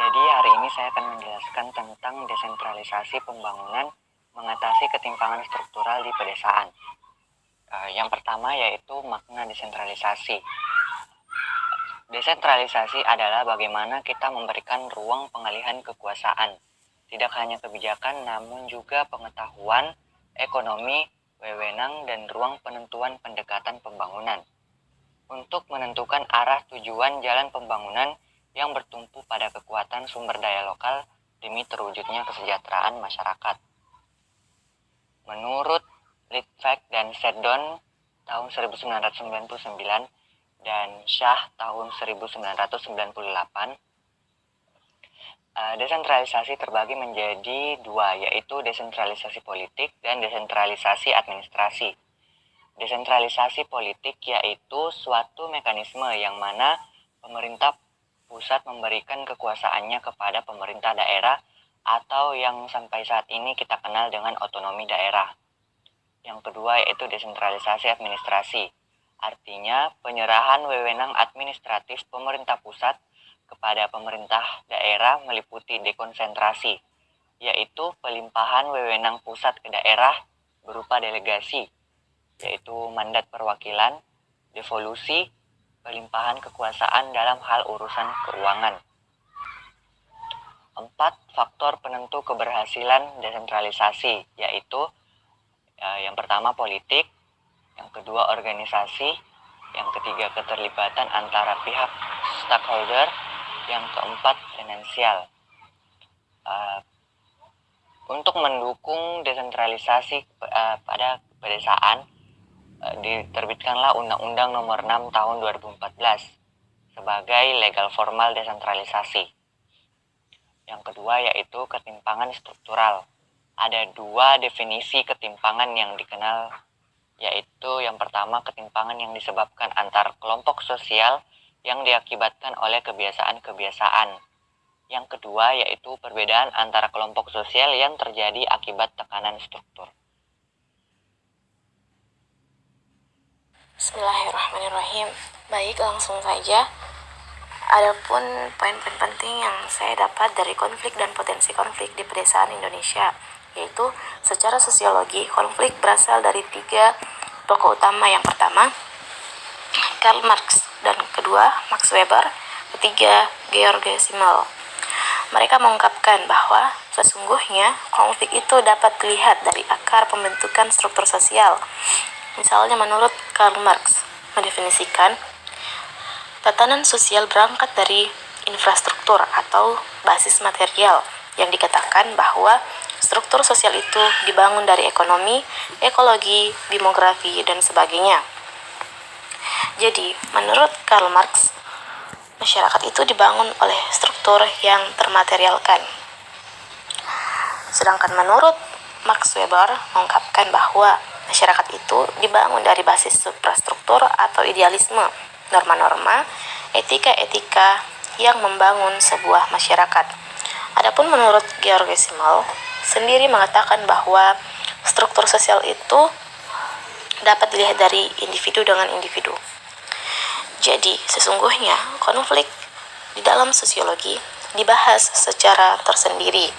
Jadi hari ini saya akan menjelaskan tentang desentralisasi pembangunan mengatasi ketimpangan struktural di pedesaan. Yang pertama yaitu makna desentralisasi. Desentralisasi adalah bagaimana kita memberikan ruang pengalihan kekuasaan, tidak hanya kebijakan namun juga pengetahuan, ekonomi, wewenang, dan ruang penentuan pendekatan pembangunan untuk menentukan arah tujuan jalan pembangunan yang bertumpu pada kekuatan sumber daya lokal demi terwujudnya kesejahteraan masyarakat. Menurut Litvak dan Seddon tahun 1999 dan Shah tahun 1998, desentralisasi terbagi menjadi dua, yaitu desentralisasi politik dan desentralisasi administrasi. Desentralisasi politik yaitu suatu mekanisme yang mana pemerintah pusat memberikan kekuasaannya kepada pemerintah daerah atau yang sampai saat ini kita kenal dengan otonomi daerah. Yang kedua yaitu desentralisasi administrasi. Artinya penyerahan wewenang administratif pemerintah pusat kepada pemerintah daerah meliputi dekonsentrasi, yaitu pelimpahan wewenang pusat ke daerah berupa delegasi, yaitu mandat perwakilan, devolusi, pelimpahan kekuasaan dalam hal urusan keuangan. 4 faktor penentu keberhasilan desentralisasi, yaitu yang pertama politik, yang kedua organisasi, yang ketiga keterlibatan antara pihak stakeholder, yang keempat finansial. Untuk mendukung desentralisasi pada pedesaan, diterbitkanlah Undang-Undang Nomor 6 Tahun 2014 sebagai legal formal desentralisasi. Yang kedua yaitu ketimpangan struktural. Ada 2 definisi ketimpangan yang dikenal, yaitu yang pertama ketimpangan yang disebabkan antar kelompok sosial yang diakibatkan oleh kebiasaan-kebiasaan. Yang kedua yaitu perbedaan antara kelompok sosial yang terjadi akibat tekanan struktur. Bismillahirrahmanirrahim. Baik, langsung saja. Adapun poin-poin penting yang saya dapat dari konflik dan potensi konflik di pedesaan Indonesia, yaitu secara sosiologi, konflik berasal dari 3 tokoh utama. Yang pertama, Karl Marx, dan kedua, Max Weber, ketiga, Georg Simmel. Mereka mengungkapkan bahwa sesungguhnya konflik itu dapat dilihat dari akar pembentukan struktur sosial. Misalnya menurut Karl Marx mendefinisikan tatanan sosial berangkat dari infrastruktur atau basis material, yang dikatakan bahwa struktur sosial itu dibangun dari ekonomi, ekologi, demografi, dan sebagainya. Jadi, menurut Karl Marx, masyarakat itu dibangun oleh struktur yang termaterialkan. Sedangkan menurut Max Weber mengungkapkan bahwa masyarakat itu dibangun dari basis suprastruktur atau idealisme, norma-norma, etika-etika yang membangun sebuah masyarakat. Adapun menurut Georg Simmel sendiri mengatakan bahwa struktur sosial itu dapat dilihat dari individu dengan individu. Jadi, sesungguhnya konflik di dalam sosiologi dibahas secara tersendiri.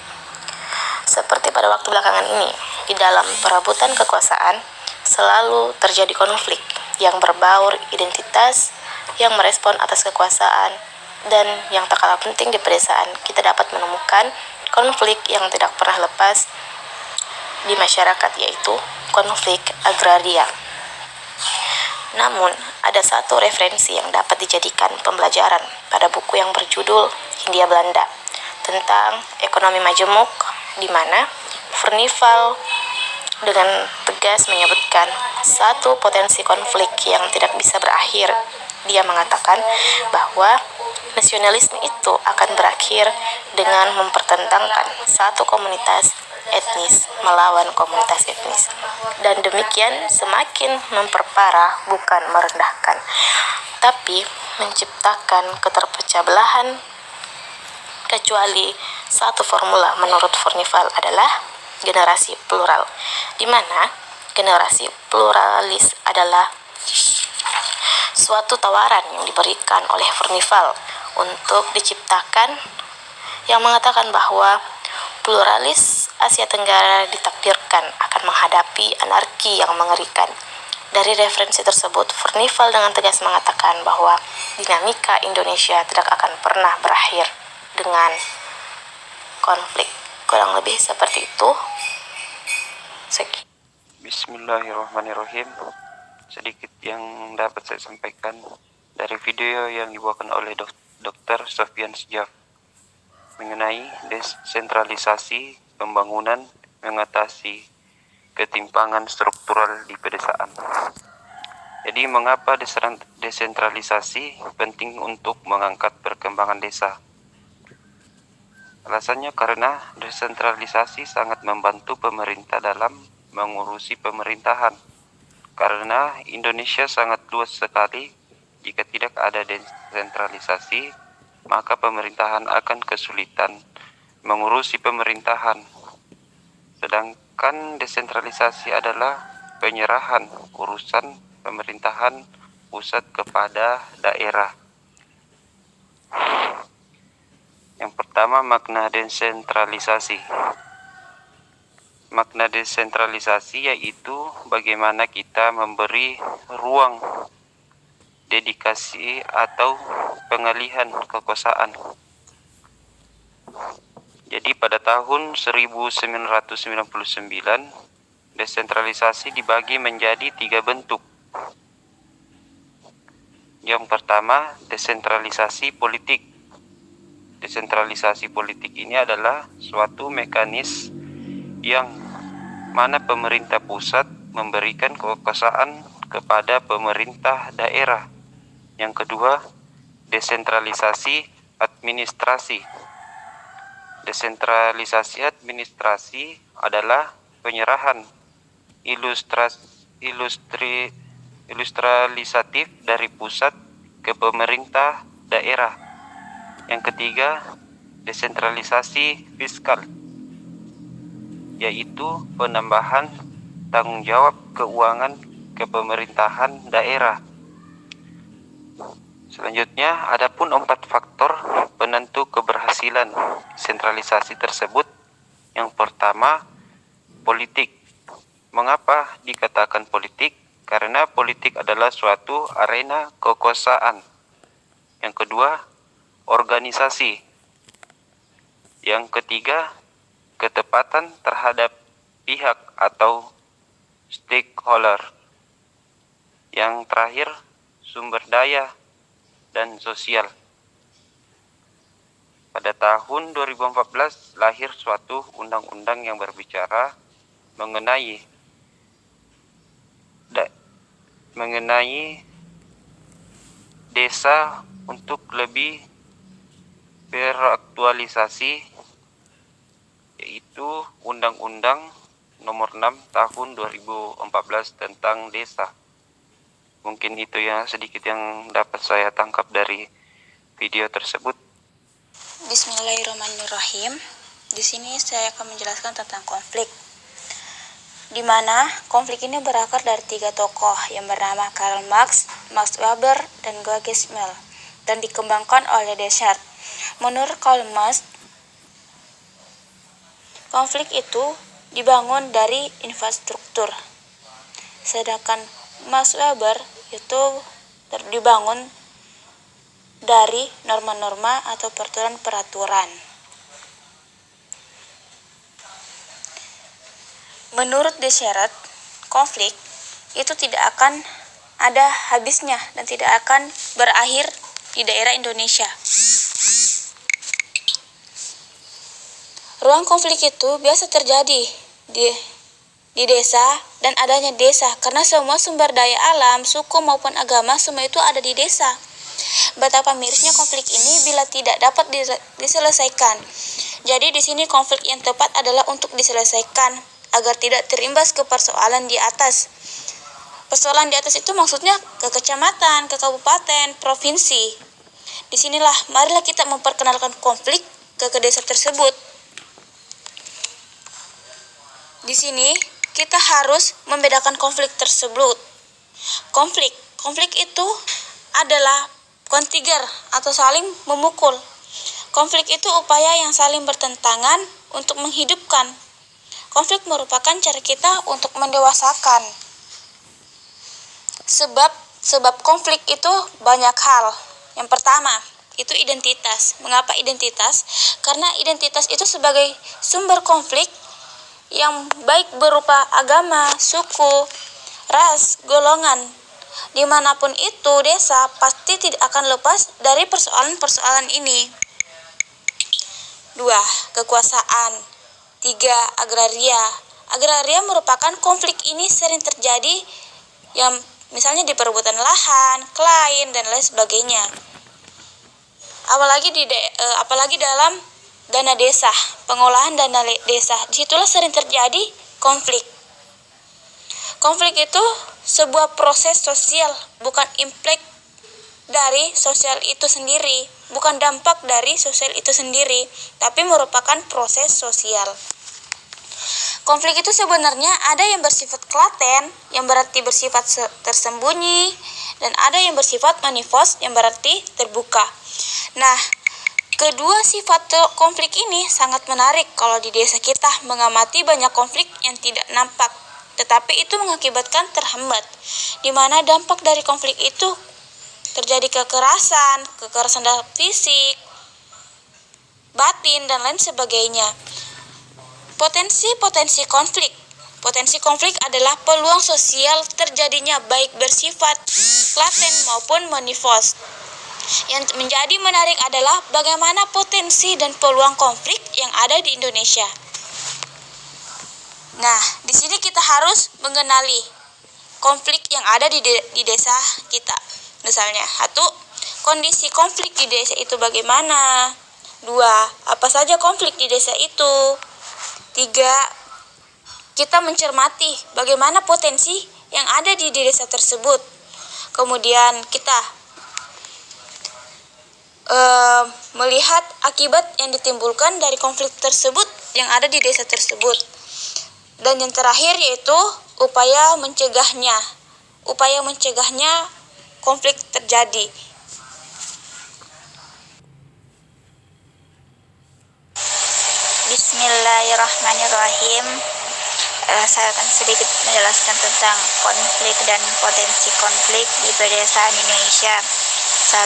Seperti pada waktu belakangan ini, di dalam perebutan kekuasaan selalu terjadi konflik yang berbaur identitas, yang merespon atas kekuasaan, dan yang tak kalah penting di pedesaan kita dapat menemukan konflik yang tidak pernah lepas di masyarakat, yaitu konflik agraria. Namun, ada satu referensi yang dapat dijadikan pembelajaran pada buku yang berjudul Hindia Belanda tentang ekonomi majemuk, di mana Furnival dengan tegas menyebutkan satu potensi konflik yang tidak bisa berakhir. Dia mengatakan bahwa nasionalisme itu akan berakhir dengan mempertentangkan satu komunitas etnis melawan komunitas etnis, dan demikian semakin memperparah, bukan merendahkan, tapi menciptakan keterpecah belahan. Kecuali satu formula menurut Furnival adalah generasi plural, di mana generasi pluralis adalah suatu tawaran yang diberikan oleh Furnival untuk diciptakan yang mengatakan bahwa pluralis Asia Tenggara ditakdirkan akan menghadapi anarki yang mengerikan. Dari referensi tersebut, Furnival dengan tegas mengatakan bahwa dinamika Indonesia tidak akan pernah berakhir dengan konflik. Kurang lebih seperti itu. Bismillahirrahmanirrahim. Sedikit yang dapat saya sampaikan dari video yang dibawakan oleh Dr. Sofyan Sjaf mengenai desentralisasi pembangunan mengatasi ketimpangan struktural di pedesaan. Jadi mengapa desentralisasi penting untuk mengangkat perkembangan desa? Alasannya karena desentralisasi sangat membantu pemerintah dalam mengurusi pemerintahan. Karena Indonesia sangat luas sekali, jika tidak ada desentralisasi, maka pemerintahan akan kesulitan mengurusi pemerintahan. Sedangkan desentralisasi adalah penyerahan urusan pemerintahan pusat kepada daerah. Yang pertama, makna desentralisasi. Makna desentralisasi yaitu bagaimana kita memberi ruang dedikasi atau pengalihan kekuasaan. Jadi pada tahun 1999, desentralisasi dibagi menjadi 3 bentuk. Yang pertama, desentralisasi politik. Desentralisasi politik ini adalah suatu mekanisme yang mana pemerintah pusat memberikan kekuasaan kepada pemerintah daerah. Yang kedua, desentralisasi administrasi. Desentralisasi administrasi adalah penyerahan ilustralisatif dari pusat ke pemerintah daerah. Yang ketiga, desentralisasi fiskal, yaitu penambahan tanggung jawab keuangan ke pemerintahan daerah. Selanjutnya, adapun 4 faktor penentu keberhasilan sentralisasi tersebut. Yang pertama, politik. Mengapa dikatakan politik? Karena politik adalah suatu arena kekuasaan. Yang kedua, organisasi. Yang ketiga, ketepatan terhadap pihak atau stakeholder. Yang terakhir, sumber daya dan sosial. Pada tahun 2014 lahir suatu undang-undang yang berbicara mengenai desa untuk lebih beraktualisasi, yaitu Undang-Undang Nomor 6 Tahun 2014 tentang desa. Mungkin itu ya sedikit yang dapat saya tangkap dari video tersebut. Bismillahirrahmanirrahim. Di sini saya akan menjelaskan tentang konflik. Di mana konflik ini berakar dari 3 tokoh yang bernama Karl Marx, Max Weber, dan George Simmel, dan dikembangkan oleh Descartes. Menurut Karl Marx, konflik itu dibangun dari infrastruktur. Sedangkan Max Weber itu dibangun dari norma-norma atau peraturan-peraturan. Menurut Descartes, konflik itu tidak akan ada habisnya dan tidak akan berakhir di daerah Indonesia. Ruang konflik itu biasa terjadi di desa dan adanya desa, karena semua sumber daya alam, suku maupun agama semua itu ada di desa. Betapa mirisnya konflik ini bila tidak dapat diselesaikan. Jadi di sini konflik yang tepat adalah untuk diselesaikan agar tidak terimbas ke persoalan di atas. Persoalan di atas itu maksudnya ke kecamatan, ke kabupaten, provinsi. Disinilah marilah kita memperkenalkan konflik ke desa tersebut. Di sini kita harus membedakan konflik tersebut. Konflik itu adalah kontiger atau saling memukul. Konflik itu upaya yang saling bertentangan untuk menghidupkan. Konflik merupakan cara kita untuk mendewasakan. Sebab konflik itu banyak hal. Yang pertama, itu identitas. Mengapa identitas? Karena identitas itu sebagai sumber konflik yang baik berupa agama, suku, ras, golongan. Dimanapun itu, desa pasti tidak akan lepas dari persoalan-persoalan ini. 2. Kekuasaan. 3. Agraria. Agraria merupakan konflik ini sering terjadi yang misalnya di perebutan lahan, klaim, dan lain sebagainya. Apalagi dalam dana desa, pengolahan dana desa, disitulah sering terjadi konflik. Konflik itu sebuah proses sosial, bukan impact dari sosial itu sendiri, bukan dampak dari sosial itu sendiri, tapi merupakan proses sosial. Konflik itu sebenarnya ada yang bersifat laten, yang berarti bersifat tersembunyi, dan ada yang bersifat manifest, yang berarti terbuka. Nah, kedua sifat konflik ini sangat menarik kalau di desa kita mengamati banyak konflik yang tidak nampak, tetapi itu mengakibatkan terhambat, di mana dampak dari konflik itu terjadi kekerasan dalam fisik, batin, dan lain sebagainya. Potensi konflik. Potensi konflik adalah peluang sosial terjadinya baik bersifat laten maupun manifest. Yang menjadi menarik adalah bagaimana potensi dan peluang konflik yang ada di Indonesia. Nah, di sini kita harus mengenali konflik yang ada di desa kita. Misalnya, 1. Kondisi konflik di desa itu bagaimana? 2. Apa saja konflik di desa itu? 3. Kita mencermati bagaimana potensi yang ada di desa tersebut. Kemudian kita melihat akibat yang ditimbulkan dari konflik tersebut yang ada di desa tersebut. Dan yang terakhir yaitu upaya mencegahnya konflik terjadi. Bismillahirrahmanirrahim. Saya akan sedikit menjelaskan tentang konflik dan potensi konflik di pedesaan Indonesia. 1.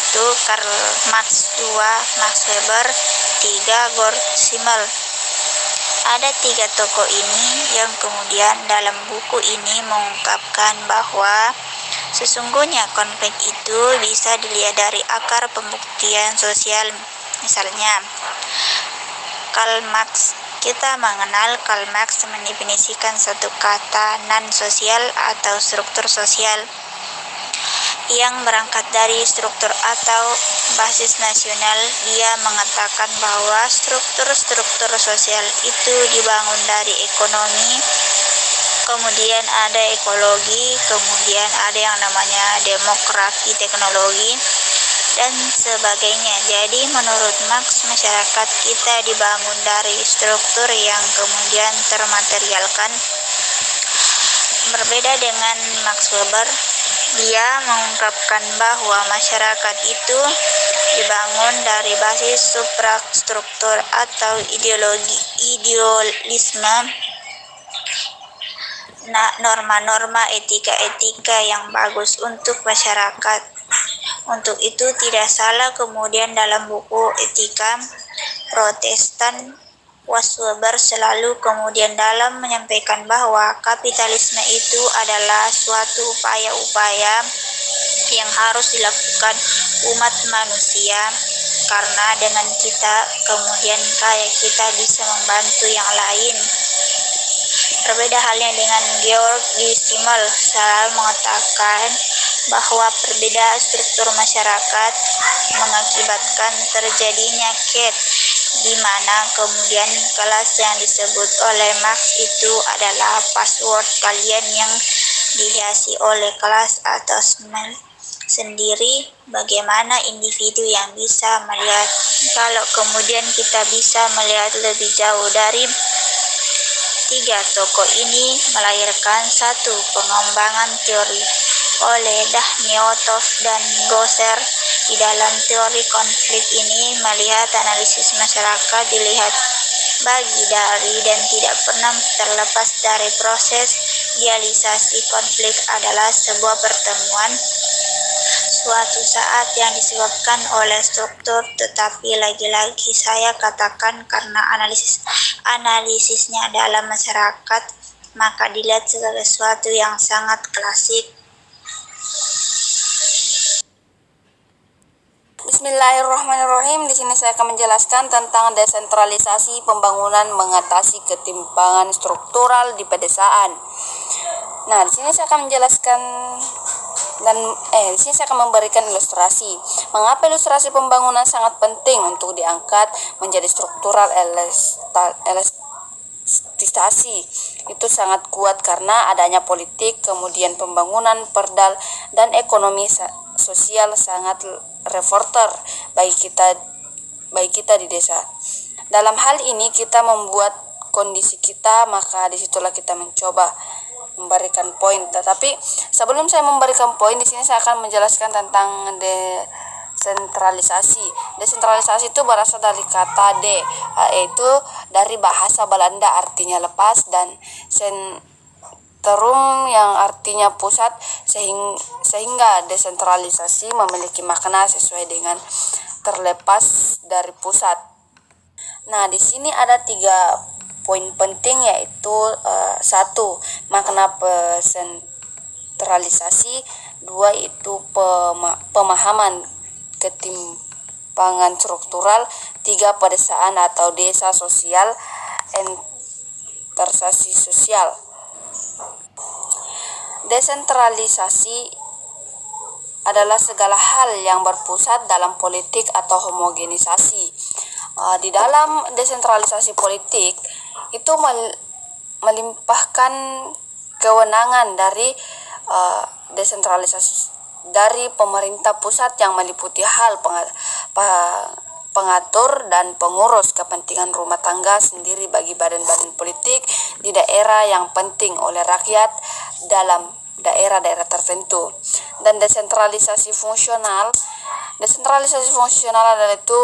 Karl Marx. 2. Max Weber. 3. Gerd Simmel. Ada 3 tokoh ini yang kemudian dalam buku ini mengungkapkan bahwa sesungguhnya konflik itu bisa dilihat dari akar pembuktian sosial. Misalnya, Karl Marx. Kita mengenal Karl Marx mendefinisikan suatu kata non-sosial atau struktur sosial yang berangkat dari struktur atau basis nasional. Dia mengatakan bahwa struktur-struktur sosial itu dibangun dari ekonomi, kemudian ada ekologi, kemudian ada yang namanya demografi, teknologi, dan sebagainya. Jadi menurut Marx, masyarakat kita dibangun dari struktur yang kemudian termaterialkan. Berbeda dengan Max Weber, dia mengungkapkan bahwa masyarakat itu dibangun dari basis suprastruktur atau idealisme, norma-norma etika-etika yang bagus untuk masyarakat. Untuk itu tidak salah kemudian dalam buku Etika Protestan, Weber selalu kemudian dalam menyampaikan bahwa kapitalisme itu adalah suatu upaya-upaya yang harus dilakukan umat manusia, karena dengan kita kemudian kita bisa membantu yang lain. Berbeda halnya dengan Gerd Simmel, selalu mengatakan bahwa perbedaan struktur masyarakat mengakibatkan terjadinya di mana kemudian kelas yang disebut oleh Marx itu adalah password kalian yang dihiasi oleh kelas atas sendiri. Bagaimana individu yang bisa melihat, kalau kemudian kita bisa melihat lebih jauh dari 3 tokoh ini melahirkan satu pengembangan teori oleh Dahniotov dan Gosser Di dalam teori konflik ini, melihat analisis masyarakat dilihat bagi dari dan tidak pernah terlepas dari proses dialisasi. Konflik adalah sebuah pertemuan suatu saat yang disebabkan oleh struktur, tetapi lagi-lagi saya katakan karena analisisnya dalam masyarakat, maka dilihat sebagai sesuatu yang sangat klasik. Bismillahirrahmanirrahim. Di sini saya akan menjelaskan tentang desentralisasi pembangunan mengatasi ketimpangan struktural di pedesaan. Nah, di sini saya akan menjelaskan di sini saya akan memberikan ilustrasi. Mengapa ilustrasi pembangunan sangat penting untuk diangkat menjadi struktural elastisasi? Itu sangat kuat karena adanya politik, kemudian pembangunan, perdal, dan ekonomi sosial sangat reporter bagi kita di desa. Dalam hal ini kita membuat kondisi kita, maka disitulah kita mencoba memberikan poin. Tetapi sebelum saya memberikan poin, di sini saya akan menjelaskan tentang desentralisasi. Desentralisasi itu berasal dari kata yaitu dari bahasa Belanda artinya lepas, dan centrum yang artinya pusat, sehingga desentralisasi memiliki makna sesuai dengan terlepas dari pusat. Nah, di sini ada 3 poin penting, yaitu 1. Makna desentralisasi. 2. Itu pemahaman ketimpangan struktural. 3. Pedesaan atau desa sosial, intersasi sosial. Desentralisasi adalah segala hal yang berpusat dalam politik atau homogenisasi. Di dalam desentralisasi politik itu melimpahkan kewenangan dari desentralisasi dari pemerintah pusat yang meliputi hal pengatur dan pengurus kepentingan rumah tangga sendiri bagi badan-badan politik di daerah yang penting oleh rakyat dalam daerah-daerah tertentu. Dan desentralisasi fungsional adalah itu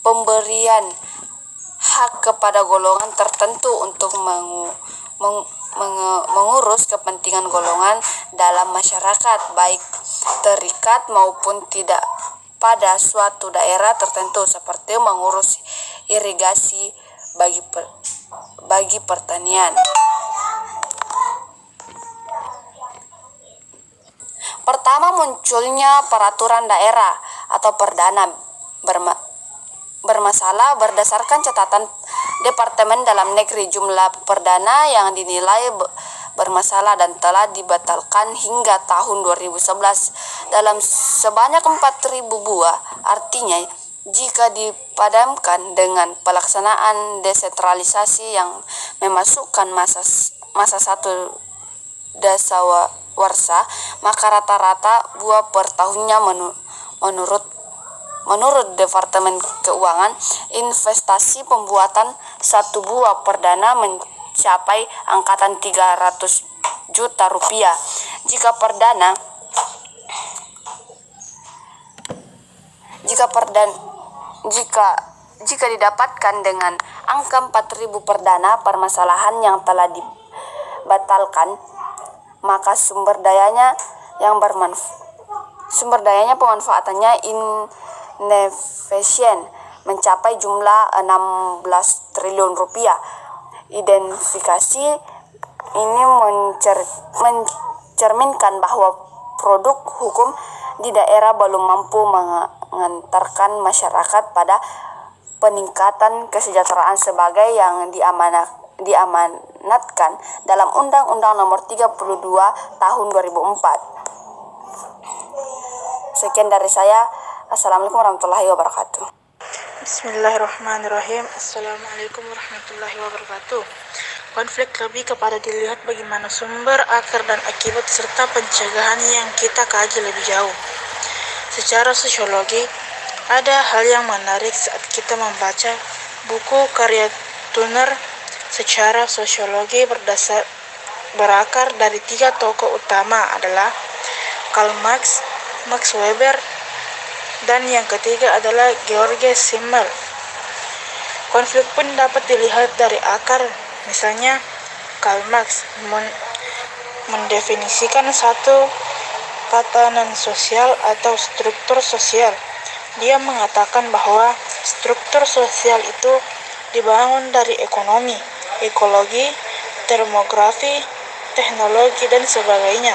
pemberian hak kepada golongan tertentu untuk mengurus kepentingan golongan dalam masyarakat, baik terikat maupun tidak, pada suatu daerah tertentu, seperti mengurus irigasi bagi pertanian. Pertama, munculnya peraturan daerah atau perdana bermasalah berdasarkan catatan Departemen Dalam Negeri. Jumlah perdana yang dinilai bermasalah dan telah dibatalkan hingga tahun 2011 dalam sebanyak 4.000 buah. Artinya, jika dipadamkan dengan pelaksanaan desentralisasi yang memasukkan masa 1 dasawarsa, maka rata-rata buah per tahunnya menurut Departemen Keuangan, investasi pembuatan 1 buah perdana mencapai angkatan 300 juta rupiah. Jika didapatkan dengan angka 4.000 perdana permasalahan yang telah dibatalkan, maka sumber dayanya pemanfaatannya inefisien mencapai jumlah 16 triliun rupiah. Identifikasi ini mencerminkan bahwa produk hukum di daerah belum mampu mengantarkan masyarakat pada peningkatan kesejahteraan sebagai yang diamanatkan dalam Undang-Undang Nomor 32 Tahun 2004. Sekian dari saya. Assalamualaikum warahmatullahi wabarakatuh. Bismillahirrahmanirrahim. Assalamualaikum warahmatullahi wabarakatuh. Konflik lebih kepada dilihat bagaimana sumber, akar, dan akibat serta pencegahan yang kita kaji lebih jauh. Secara sosiologi, ada hal yang menarik saat kita membaca buku karya Turner. Secara sosiologi berakar dari 3 tokoh utama adalah Karl Marx, Max Weber, Dan yang ketiga adalah George Simmel. Konflik pun dapat dilihat dari akar. Misalnya, Karl Marx mendefinisikan satu tatanan sosial atau struktur sosial. Dia mengatakan bahwa struktur sosial itu dibangun dari ekonomi, ekologi, demografi, teknologi, dan sebagainya.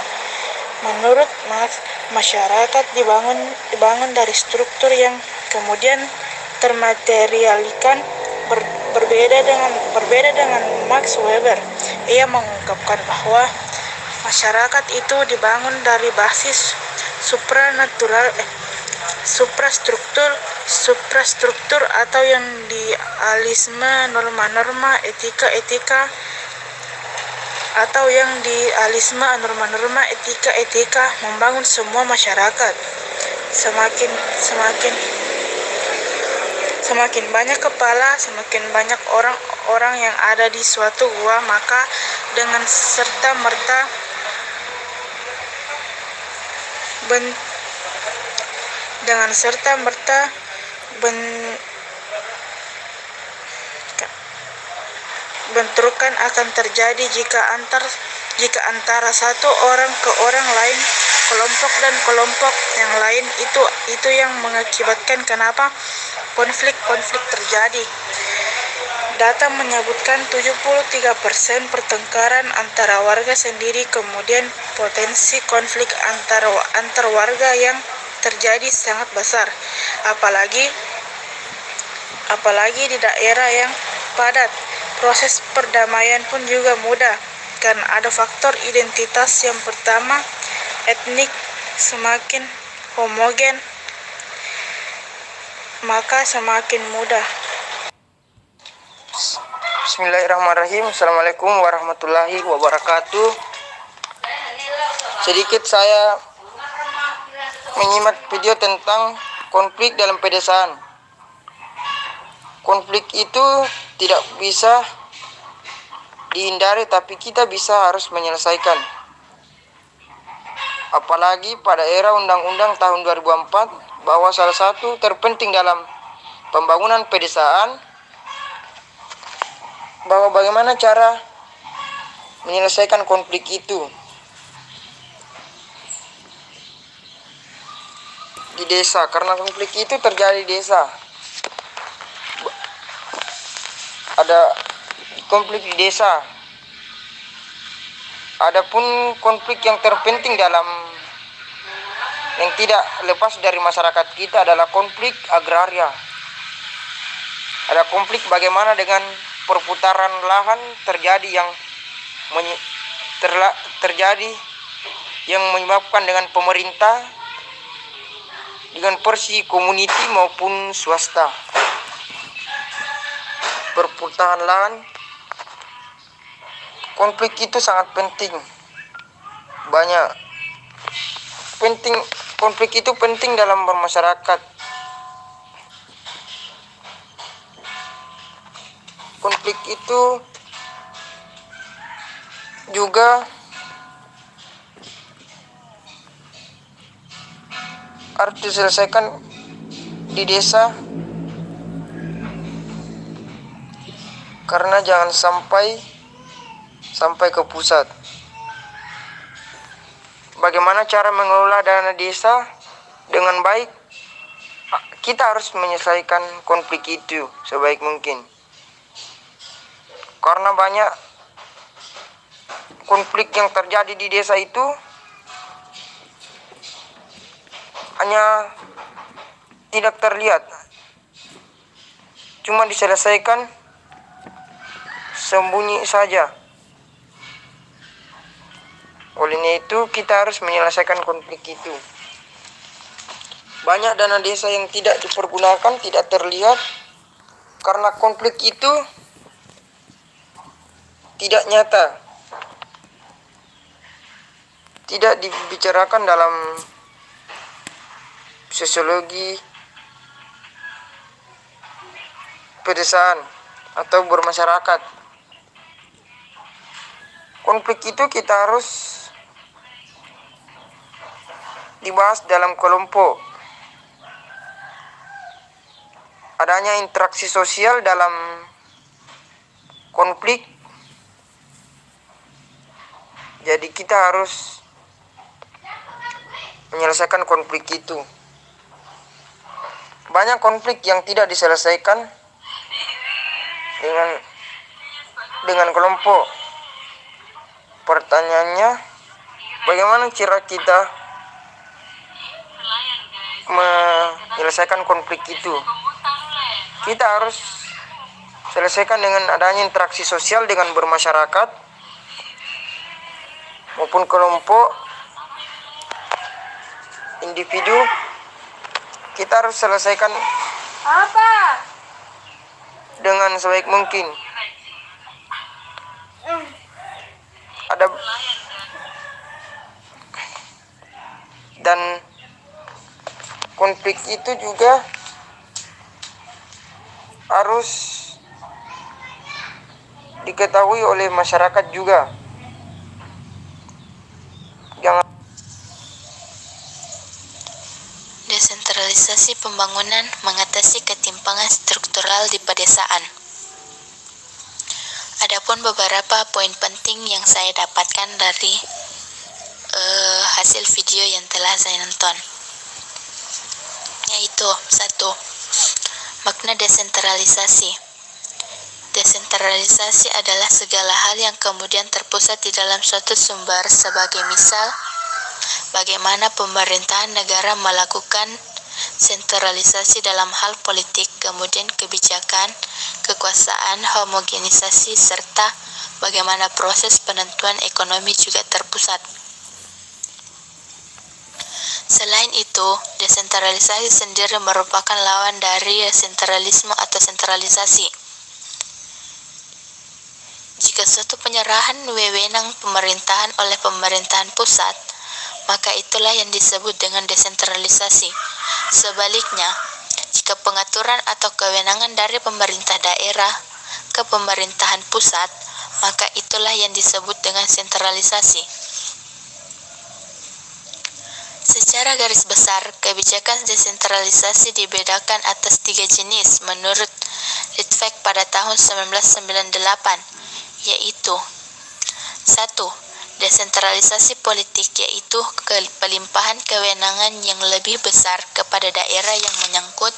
Menurut Marx, masyarakat dibangun dari struktur yang kemudian termaterialkan. Berbeda dengan Max Weber. Ia mengungkapkan bahwa masyarakat itu dibangun dari basis suprastruktur atau yang dialisme norma-norma etika membangun semua masyarakat. Semakin banyak kepala, semakin banyak orang yang ada di suatu gua, maka dengan serta merta bentrokan akan terjadi jika antara satu orang ke orang lain, kelompok dan kelompok yang lain. Itu yang mengakibatkan kenapa konflik terjadi. Data menyebutkan 73% pertengkaran antara warga sendiri, kemudian potensi konflik antar warga yang terjadi sangat besar. Apalagi di daerah yang padat. Proses perdamaian pun juga mudah karena ada faktor identitas. Yang pertama, etnik semakin homogen, maka semakin mudah. Bismillahirrahmanirrahim. Assalamualaikum warahmatullahi wabarakatuh. Sedikit saya menyimak video tentang konflik dalam pedesaan. Konflik itu tidak bisa dihindari, tapi kita harus menyelesaikan. Apalagi pada era Undang-Undang tahun 2004, bahwa salah satu terpenting dalam pembangunan pedesaan bahwa bagaimana cara menyelesaikan konflik itu di desa, karena konflik itu terjadi di desa. Ada konflik di desa. Adapun konflik yang terpenting yang tidak lepas dari masyarakat kita adalah konflik agraria. Ada konflik bagaimana dengan perputaran lahan terjadi yang menyebabkan dengan pemerintah dengan porsi community maupun swasta. Perputaran lahan, konflik itu sangat penting. Konflik itu penting dalam bermasyarakat. Konflik itu juga harus diselesaikan di desa, karena jangan sampai ke pusat. Bagaimana cara mengelola dana desa dengan baik? Kita harus menyelesaikan konflik itu sebaik mungkin. Karena banyak konflik yang terjadi di desa itu hanya tidak terlihat, cuma diselesaikan sembunyi saja. Olehnya itu kita harus menyelesaikan konflik itu. Banyak dana desa yang tidak dipergunakan, tidak terlihat, karena konflik itu tidak nyata, tidak dibicarakan dalam sosiologi pedesaan atau bermasyarakat. Konflik itu kita harus dibahas dalam kelompok. adanya interaksi sosial dalam konflik. Jadi kita harus menyelesaikan konflik itu. Banyak konflik yang tidak diselesaikan dengan kelompok. Pertanyaannya, bagaimana cara kita menyelesaikan konflik itu? Kita harus selesaikan dengan adanya interaksi sosial dengan bermasyarakat maupun kelompok, individu. Kita harus selesaikan dengan sebaik mungkin. Dan konflik itu juga harus diketahui oleh masyarakat juga. Desentralisasi pembangunan mengatasi ketimpangan struktural di pedesaan. Adapun beberapa poin penting yang saya dapatkan dari hasil video yang telah saya nonton, yaitu 1. Makna desentralisasi. Desentralisasi adalah segala hal yang kemudian terpusat di dalam suatu sumber, sebagai misal bagaimana pemerintahan negara melakukan sentralisasi dalam hal politik, kemudian kebijakan, kekuasaan, homogenisasi, serta bagaimana proses penentuan ekonomi juga terpusat. Selain itu, desentralisasi sendiri merupakan lawan dari sentralisme atau sentralisasi. Jika suatu penyerahan wewenang pemerintahan oleh pemerintahan pusat, maka itulah yang disebut dengan desentralisasi. Sebaliknya, jika pengaturan atau kewenangan dari pemerintah daerah ke pemerintahan pusat, maka itulah yang disebut dengan sentralisasi. Secara garis besar, kebijakan desentralisasi dibedakan atas 3 jenis menurut Litvak pada tahun 1998, yaitu 1. Desentralisasi politik, yaitu pelimpahan kewenangan yang lebih besar kepada daerah yang menyangkut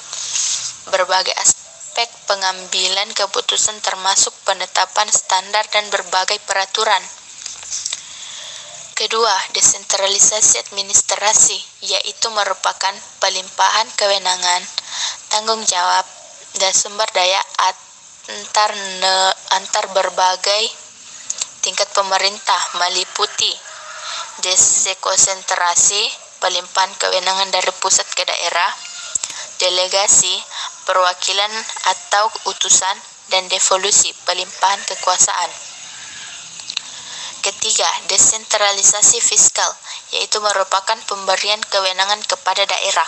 berbagai aspek pengambilan keputusan termasuk penetapan standar dan berbagai peraturan. Kedua, desentralisasi administrasi, yaitu merupakan pelimpahan kewenangan, tanggung jawab, dan sumber daya antar berbagai tingkat pemerintah, meliputi desentralisasi, pelimpahan kewenangan dari pusat ke daerah, delegasi, perwakilan atau utusan, dan devolusi, pelimpahan kekuasaan. Ketiga, desentralisasi fiskal, yaitu merupakan pemberian kewenangan kepada daerah.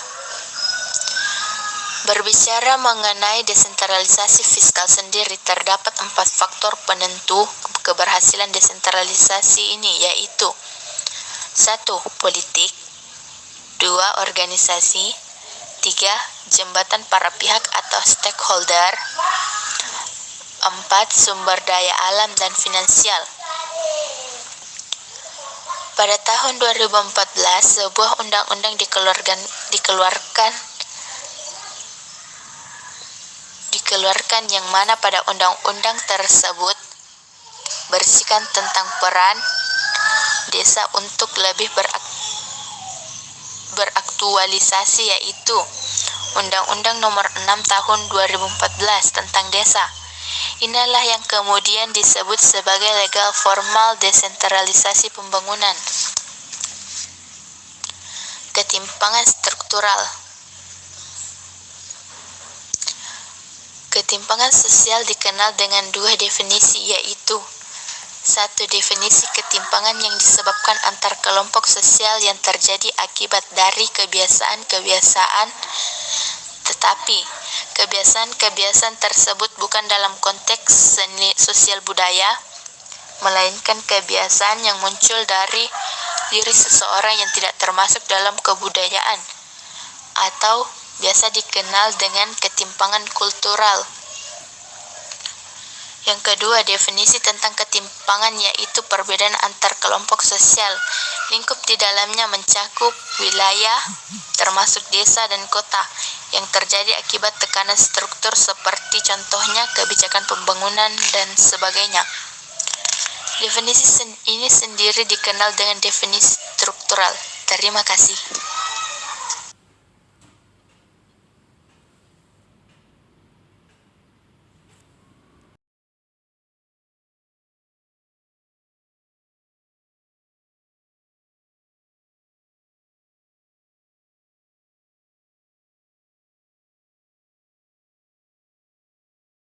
Berbicara mengenai desentralisasi fiskal sendiri, terdapat 4 faktor penentu keberhasilan desentralisasi ini, yaitu 1. Politik, 2. Organisasi, 3. Jembatan para pihak atau stakeholder, 4. Sumber daya alam dan finansial. Pada tahun 2014, sebuah undang-undang dikeluarkan yang mana pada undang-undang tersebut berisikan tentang peran desa untuk lebih beraktualisasi, yaitu Undang-Undang Nomor 6 Tahun 2014 tentang Desa. Inilah yang kemudian disebut sebagai legal formal desentralisasi pembangunan. Ketimpangan struktural. Ketimpangan sosial dikenal dengan 2 definisi, yaitu 1. Definisi ketimpangan yang disebabkan antar kelompok sosial yang terjadi akibat dari kebiasaan-kebiasaan, tetapi kebiasaan-kebiasaan tersebut bukan dalam konteks seni sosial budaya, melainkan kebiasaan yang muncul dari diri seseorang yang tidak termasuk dalam kebudayaan, atau biasa dikenal dengan ketimpangan kultural. Yang kedua, definisi tentang ketimpangan yaitu perbedaan antar kelompok sosial. Lingkup di dalamnya mencakup wilayah, termasuk desa dan kota, yang terjadi akibat tekanan struktur seperti contohnya kebijakan pembangunan dan sebagainya. Definisi ini sendiri dikenal dengan definisi struktural. Terima kasih.